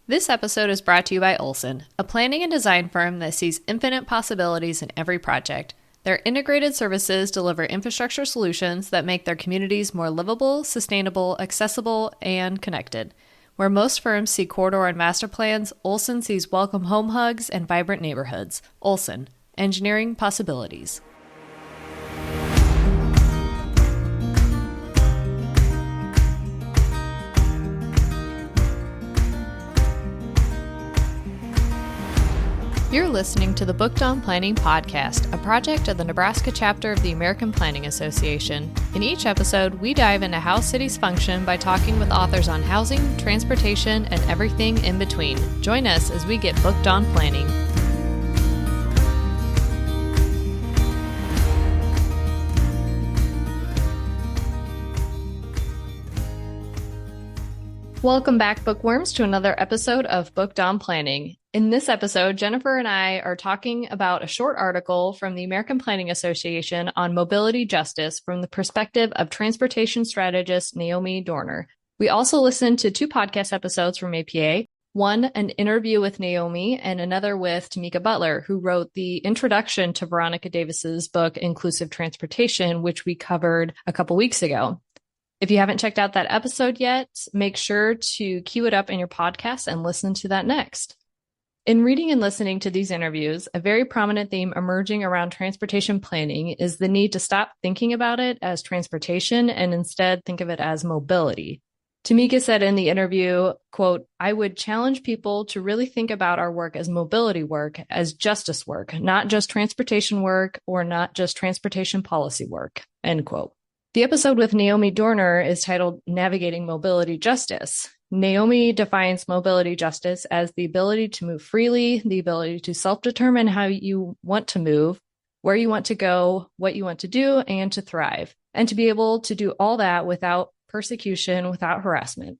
This episode is brought to you by Olson, a planning and design firm that sees infinite possibilities in every project. Their integrated services deliver infrastructure solutions that make their communities more livable, sustainable, accessible, and connected. Where most firms see corridor and master plans, Olson sees welcome home hugs and vibrant neighborhoods. Olson, engineering possibilities. You're listening to the Booked on Planning podcast, a project of the Nebraska chapter of the American Planning Association. In each episode, we dive into how cities function by talking with authors on housing, transportation, and everything in between. Join us as we get booked on planning. Welcome back, bookworms, to another episode of Booked on Planning. In this episode, Jennifer and I are talking about a short article from the American Planning Association on mobility justice from the perspective of transportation strategist Naomi Dorner. We also listened to two podcast episodes from APA, one an interview with Naomi and another with Tamika Butler, who wrote the introduction to Veronica Davis's book, Inclusive Transportation, which we covered a couple weeks ago. If you haven't checked out that episode yet, make sure to queue it up in your podcast and listen to that next. In reading and listening to these interviews, a very prominent theme emerging around transportation planning is the need to stop thinking about it as transportation and instead think of it as mobility. Tamika said in the interview, quote, "I would challenge people to really think about our work as mobility work, as justice work, not just transportation work or not just transportation policy work," end quote. The episode with Naomi Dorner is titled Navigating Mobility Justice. Naomi defines mobility justice as the ability to move freely, the ability to self-determine how you want to move, where you want to go, what you want to do, and to thrive, and to be able to do all that without persecution, without harassment.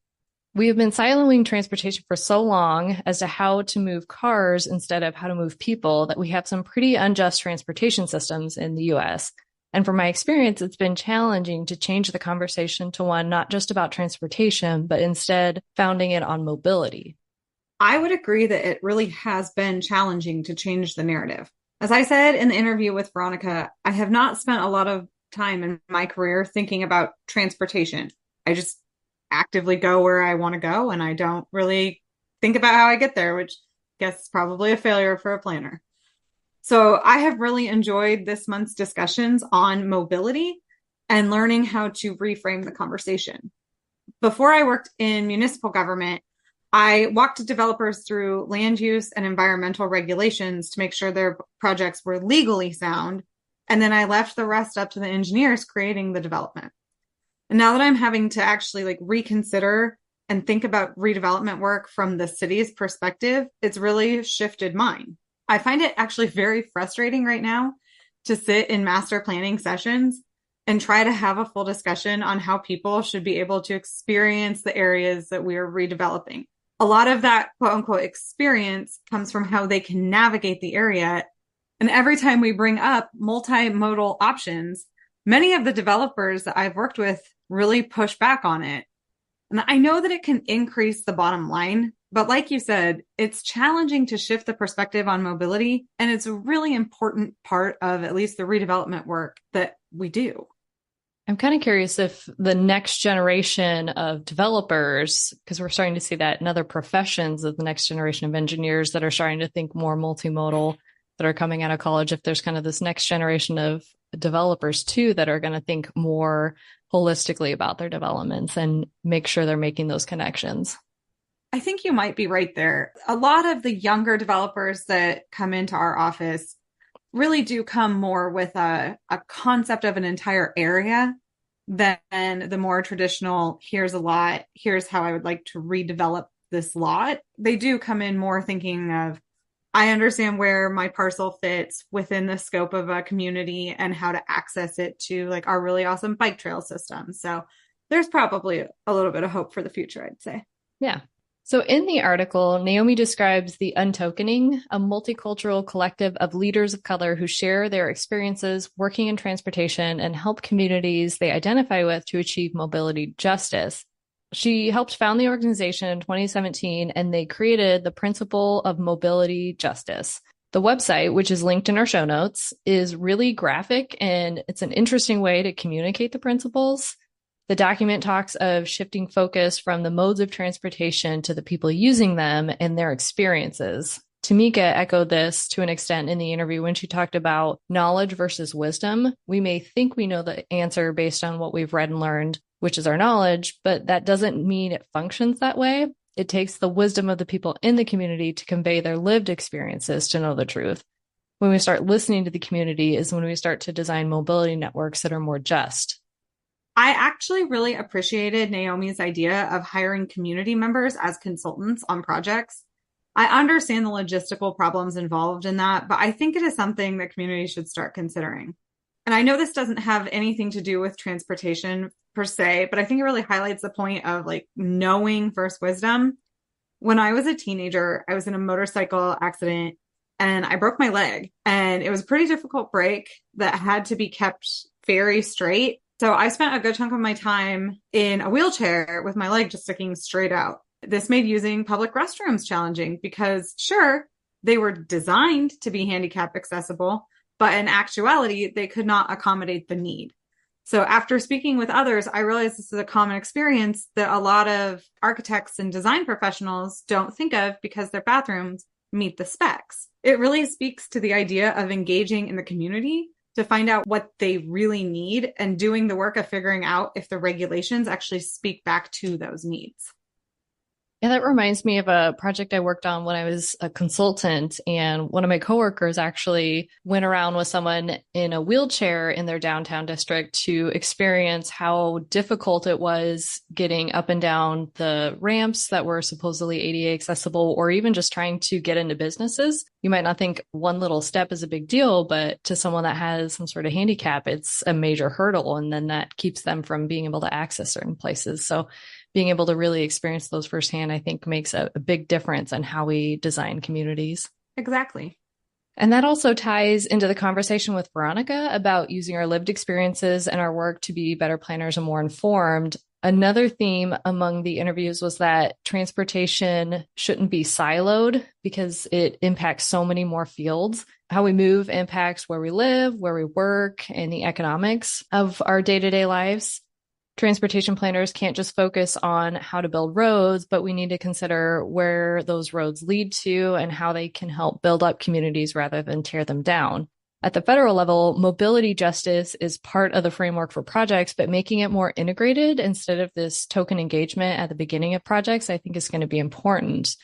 We have been siloing transportation for so long as to how to move cars instead of how to move people that we have some pretty unjust transportation systems in the U.S., and from my experience, it's been challenging to change the conversation to one not just about transportation, but instead founding it on mobility. I would agree that it really has been challenging to change the narrative. As I said in the interview with Veronica, I have not spent a lot of time in my career thinking about transportation. I just actively go where I want to go, and I don't really think about how I get there, which I guess is probably a failure for a planner. So I have really enjoyed this month's discussions on mobility and learning how to reframe the conversation. Before I worked in municipal government, I walked developers through land use and environmental regulations to make sure their projects were legally sound. And then I left the rest up to the engineers creating the development. And now that I'm having to actually reconsider and think about redevelopment work from the city's perspective, it's really shifted mine. I find it actually very frustrating right now to sit in master planning sessions and try to have a full discussion on how people should be able to experience the areas that we are redeveloping. A lot of that quote unquote experience comes from how they can navigate the area. And every time we bring up multimodal options, many of the developers that I've worked with really push back on it. And I know that it can increase the bottom line, but like you said, it's challenging to shift the perspective on mobility, and it's a really important part of at least the redevelopment work that we do. I'm kind of curious if the next generation of developers, because we're starting to see that in other professions of the next generation of engineers that are starting to think more multimodal, that are coming out of college, if there's kind of this next generation of developers too that are going to think more holistically about their developments and make sure they're making those connections. I think you might be right there. A lot of the younger developers that come into our office really do come more with a concept of an entire area than the more traditional, here's a lot, here's how I would like to redevelop this lot. They do come in more thinking of, I understand where my parcel fits within the scope of a community and how to access it to our really awesome bike trail system. So there's probably a little bit of hope for the future, I'd say. Yeah. So in the article, Naomi describes the Untokening, a multicultural collective of leaders of color who share their experiences working in transportation and help communities they identify with to achieve mobility justice. She helped found the organization in 2017, and they created the Principle of Mobility Justice. The website, which is linked in our show notes, is really graphic and it's an interesting way to communicate the principles. The document talks of shifting focus from the modes of transportation to the people using them and their experiences. Tamika echoed this to an extent in the interview when she talked about knowledge versus wisdom. We may think we know the answer based on what we've read and learned, which is our knowledge, but that doesn't mean it functions that way. It takes the wisdom of the people in the community to convey their lived experiences to know the truth. When we start listening to the community is when we start to design mobility networks that are more just. I actually really appreciated Naomi's idea of hiring community members as consultants on projects. I understand the logistical problems involved in that, but I think it is something that communities should start considering. And I know this doesn't have anything to do with transportation per se, but I think it really highlights the point of like knowing versus wisdom. When I was a teenager, I was in a motorcycle accident and I broke my leg, and it was a pretty difficult break that had to be kept very straight. So I spent a good chunk of my time in a wheelchair with my leg just sticking straight out. This made using public restrooms challenging because, sure, they were designed to be handicap accessible, but in actuality, they could not accommodate the need. So after speaking with others, I realized this is a common experience that a lot of architects and design professionals don't think of because their bathrooms meet the specs. It really speaks to the idea of engaging in the community to find out what they really need and doing the work of figuring out if the regulations actually speak back to those needs. Yeah, that reminds me of a project I worked on when I was a consultant, and one of my coworkers actually went around with someone in a wheelchair in their downtown district to experience how difficult it was getting up and down the ramps that were supposedly ADA accessible, or even just trying to get into businesses. You might not think one little step is a big deal, but to someone that has some sort of handicap, it's a major hurdle, and then that keeps them from being able to access certain places. So being able to really experience those firsthand, I think makes a big difference in how we design communities. Exactly. And that also ties into the conversation with Veronica about using our lived experiences and our work to be better planners and more informed. Another theme among the interviews was that transportation shouldn't be siloed because it impacts so many more fields. How we move impacts where we live, where we work, and the economics of our day-to-day lives. Transportation planners can't just focus on how to build roads, but we need to consider where those roads lead to and how they can help build up communities rather than tear them down. At the federal level, mobility justice is part of the framework for projects, but making it more integrated instead of this token engagement at the beginning of projects, I think is going to be important.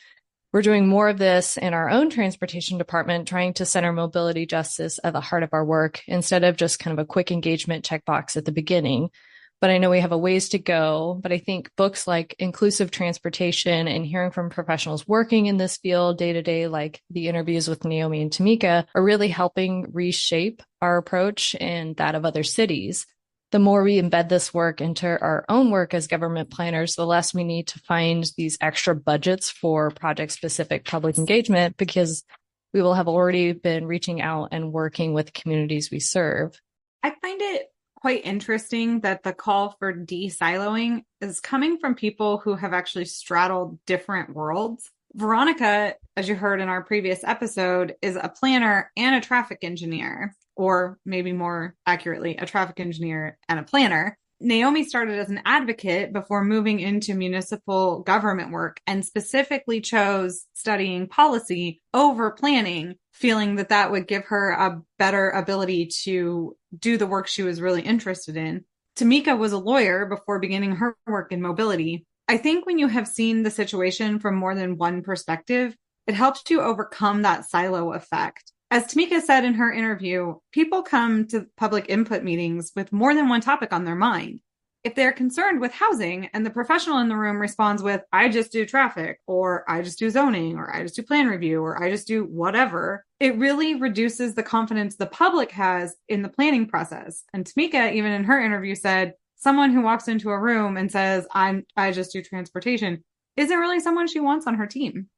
We're doing more of this in our own transportation department, trying to center mobility justice at the heart of our work instead of just kind of a quick engagement checkbox at the beginning. But I know we have a ways to go. But I think books like Inclusive Transportation and hearing from professionals working in this field day to day, like the interviews with Naomi and Tamika, are really helping reshape our approach and that of other cities. The more we embed this work into our own work as government planners, the less we need to find these extra budgets for project-specific public engagement because we will have already been reaching out and working with communities we serve. I find it quite interesting that the call for de-siloing is coming from people who have actually straddled different worlds. Veronica, as you heard in our previous episode, is a planner and a traffic engineer, or maybe more accurately, a traffic engineer and a planner. Naomi started as an advocate before moving into municipal government work and specifically chose studying policy over planning, feeling that that would give her a better ability to do the work she was really interested in. Tamika was a lawyer before beginning her work in mobility. I think when you have seen the situation from more than one perspective, it helps you overcome that silo effect. As Tamika said in her interview, people come to public input meetings with more than one topic on their mind. If they're concerned with housing and the professional in the room responds with, I just do traffic, or I just do zoning, or I just do plan review, or I just do whatever, it really reduces the confidence the public has in the planning process. And Tamika, even in her interview, said, someone who walks into a room and says, I just do transportation, isn't really someone she wants on her team.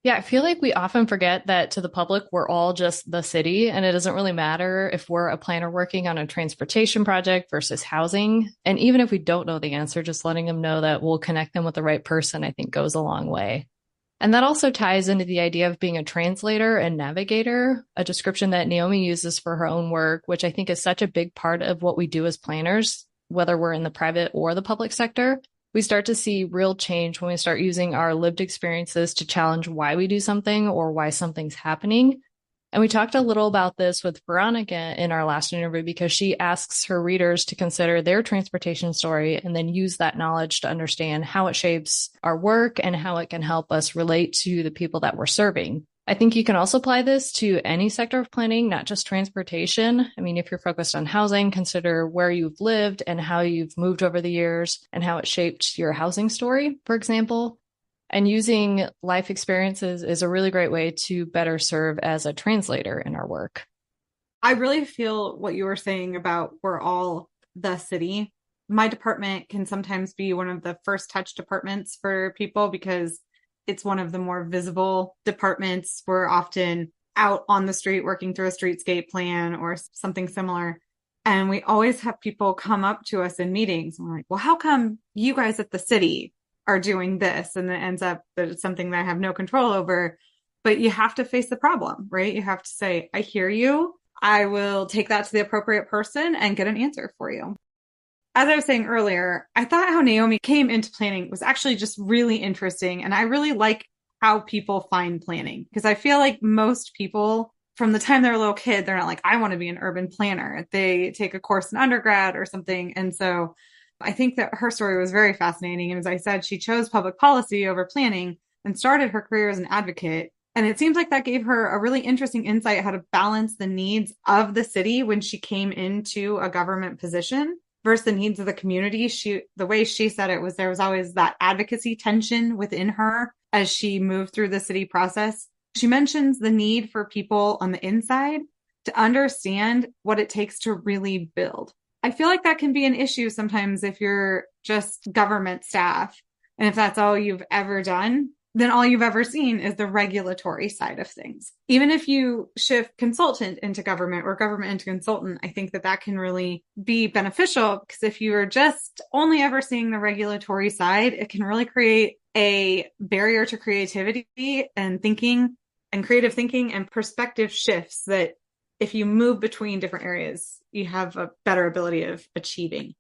Yeah, I feel like we often forget that to the public, we're all just the city, and it doesn't really matter if we're a planner working on a transportation project versus housing. And even if we don't know the answer, just letting them know that we'll connect them with the right person, I think goes a long way. And that also ties into the idea of being a translator and navigator, a description that Naomi uses for her own work, which I think is such a big part of what we do as planners, whether we're in the private or the public sector. We start to see real change when we start using our lived experiences to challenge why we do something or why something's happening. And we talked a little about this with Veronica in our last interview because she asks her readers to consider their transportation story and then use that knowledge to understand how it shapes our work and how it can help us relate to the people that we're serving. I think you can also apply this to any sector of planning, not just transportation. I mean, if you're focused on housing, consider where you've lived and how you've moved over the years and how it shaped your housing story, for example. And using life experiences is a really great way to better serve as a translator in our work. I really feel what you were saying about we're all the city. My department can sometimes be one of the first touch departments for people because it's one of the more visible departments. We're often out on the street working through a streetscape plan or something similar. And we always have people come up to us in meetings and we're like, well, how come you guys at the city are doing this? And it ends up that it's something that I have no control over. But you have to face the problem, right? You have to say, I hear you. I will take that to the appropriate person and get an answer for you. As I was saying earlier, I thought how Naomi came into planning was actually just really interesting. And I really like how people find planning because I feel like most people from the time they're a little kid, they're not like, I want to be an urban planner. They take a course in undergrad or something. And so I think that her story was very fascinating. And as I said, she chose public policy over planning and started her career as an advocate. And it seems like that gave her a really interesting insight how to balance the needs of the city when she came into a government position versus the needs of the community. The way she said it was there was always that advocacy tension within her as she moved through the city process. She mentions the need for people on the inside to understand what it takes to really build. I feel like that can be an issue sometimes if you're just government staff. And if that's all you've ever done, then all you've ever seen is the regulatory side of things. Even if you shift consultant into government or government into consultant, I think that that can really be beneficial because if you are just only ever seeing the regulatory side, it can really create a barrier to creativity and thinking and creative thinking and perspective shifts that if you move between different areas, you have a better ability of achieving.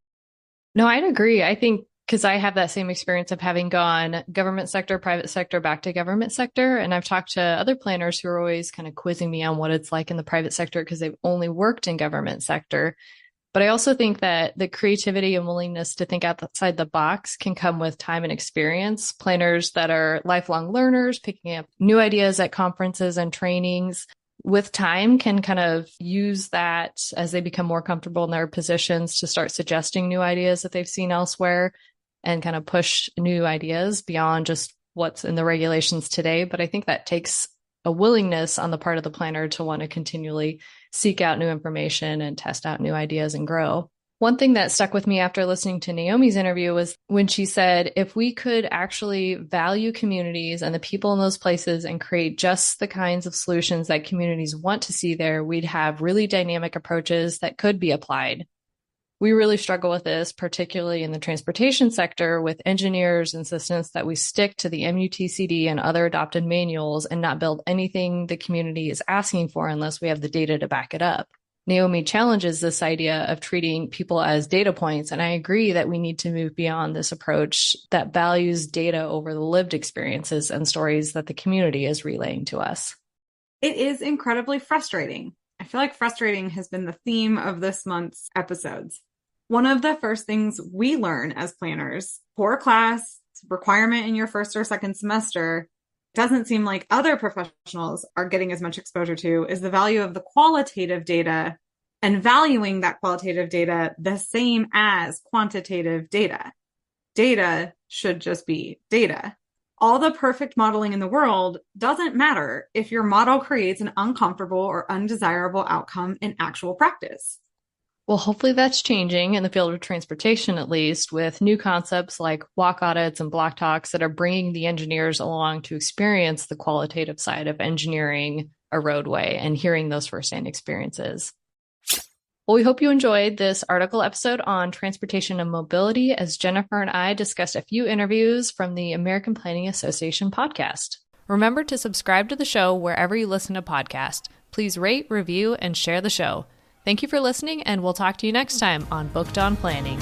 No, I'd agree. I think because I have that same experience of having gone government sector, private sector, back to government sector. And I've talked to other planners who are always kind of quizzing me on what it's like in the private sector because they've only worked in government sector. But I also think that the creativity and willingness to think outside the box can come with time and experience. Planners that are lifelong learners, picking up new ideas at conferences and trainings with time can kind of use that as they become more comfortable in their positions to start suggesting new ideas that they've seen elsewhere and kind of push new ideas beyond just what's in the regulations today. But I think that takes a willingness on the part of the planner to want to continually seek out new information and test out new ideas and grow. One thing that stuck with me after listening to Naomi's interview was when she said, if we could actually value communities and the people in those places and create just the kinds of solutions that communities want to see there, we'd have really dynamic approaches that could be applied. We really struggle with this, particularly in the transportation sector, with engineers' insistence that we stick to the MUTCD and other adopted manuals and not build anything the community is asking for unless we have the data to back it up. Naomi challenges this idea of treating people as data points, and I agree that we need to move beyond this approach that values data over the lived experiences and stories that the community is relaying to us. It is incredibly frustrating. I feel like frustrating has been the theme of this month's episodes. One of the first things we learn as planners, core class requirement in your first or second semester, doesn't seem like other professionals are getting as much exposure to, is the value of the qualitative data and valuing that qualitative data the same as quantitative data. Data should just be data. All the perfect modeling in the world doesn't matter if your model creates an uncomfortable or undesirable outcome in actual practice. Well, hopefully that's changing in the field of transportation, at least, with new concepts like walk audits and block talks that are bringing the engineers along to experience the qualitative side of engineering a roadway and hearing those firsthand experiences. Well, we hope you enjoyed this article episode on transportation and mobility as Jennifer and I discussed a few interviews from the American Planning Association podcast. Remember to subscribe to the show wherever you listen to podcasts. Please rate, review, and share the show. Thank you for listening, and we'll talk to you next time on Booked on Planning.